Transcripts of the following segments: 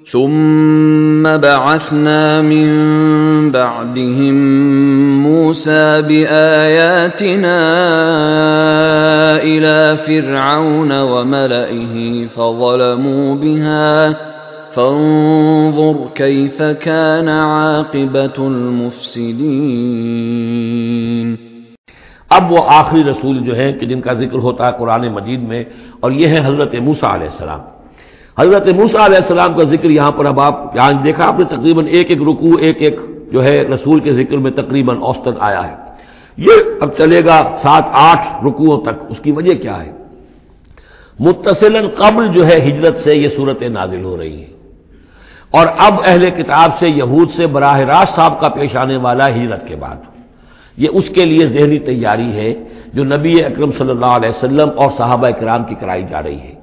ثم بعثنا من بعدهم موسى بآياتنا إلى فرعون وملئه فظلموا بها فانظر كيف كان عاقبة المفسدين۔ اب وہ آخری رسول جو ہیں کہ جن کا ذکر ہوتا ہے قرآن مجید میں، اور یہ ہے حضرت موسیٰ علیہ السلام۔ حضرت موسیٰ علیہ السلام کا ذکر یہاں پر اب آپ یہاں دیکھا آپ نے تقریباً ایک رکوع ایک جو ہے رسول کے ذکر میں تقریباً اوسطاً آیا ہے۔ یہ اب چلے گا 7-8 رکوعوں تک۔ اس کی وجہ کیا ہے؟ متصلاً قبل جو ہے ہجرت سے یہ صورتیں نازل ہو رہی ہیں، اور اب اہل کتاب سے یہود سے براہ راست سابقہ پیش آنے والا ہجرت کے بعد۔ یہ اس کے لیے ذہنی تیاری ہے جو نبی اکرم صلی اللہ علیہ وسلم اور صحابہ کرام کی کرائی جا رہی ہے،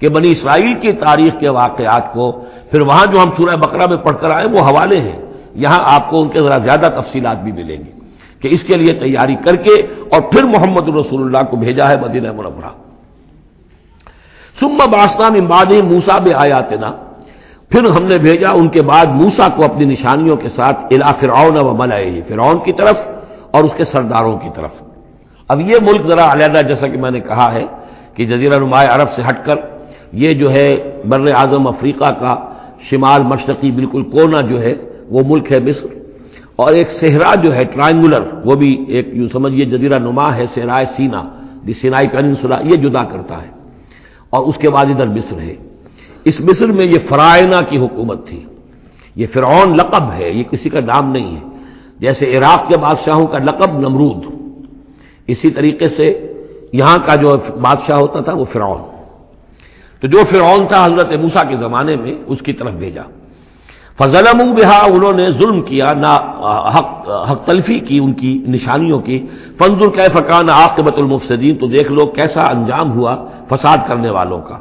کہ بنی اسرائیل کی تاریخ کے واقعات کو پھر وہاں جو ہم سورہ بقرہ میں پڑھ کر آئے وہ حوالے ہیں، یہاں آپ کو ان کے ذرا زیادہ تفصیلات بھی ملیں گی کہ اس کے لیے تیاری کر کے اور پھر محمد رسول اللہ کو بھیجا ہے مدینہ منورہ۔ ثم بعثنا من بعدهم موسیٰ بآیاتنا، پھر ہم نے بھیجا ان کے بعد موسیٰ کو اپنی نشانیوں کے ساتھ الی فرعون وملئہ، فرعون کی طرف اور اس کے سرداروں کی طرف۔ اب یہ ملک ذرا علیحدہ، جیسا کہ میں نے کہا ہے کہ جزیرہ نما عرب سے ہٹ کر یہ جو ہے بر اعظم افریقہ کا شمال مشرقی بالکل کونا جو ہے وہ ملک ہے مصر، اور ایک صحرا جو ہے ٹرائنگولر، وہ بھی ایک یوں سمجھیے جزیرہ نما ہے، صحرائے سینا، دی سینائی پیننسولا، یہ جدا کرتا ہے، اور اس کے بعد ادھر مصر ہے۔ اس مصر میں یہ فرائنہ کی حکومت تھی۔ یہ فرعون لقب ہے، یہ کسی کا نام نہیں ہے، جیسے عراق کے بادشاہوں کا لقب نمرود، اسی طریقے سے یہاں کا جو بادشاہ ہوتا تھا وہ فرعون۔ تو جو فرعون تھا حضرت موسیٰ کے زمانے میں اس کی طرف بھیجا۔ فظلموا بہا، انہوں نے ظلم کیا، حق تلفی کی ان کی نشانیوں کی۔ فانظر کیف کان عاقبۃ المفسدین، تو دیکھ لو کیسا انجام ہوا فساد کرنے والوں کا۔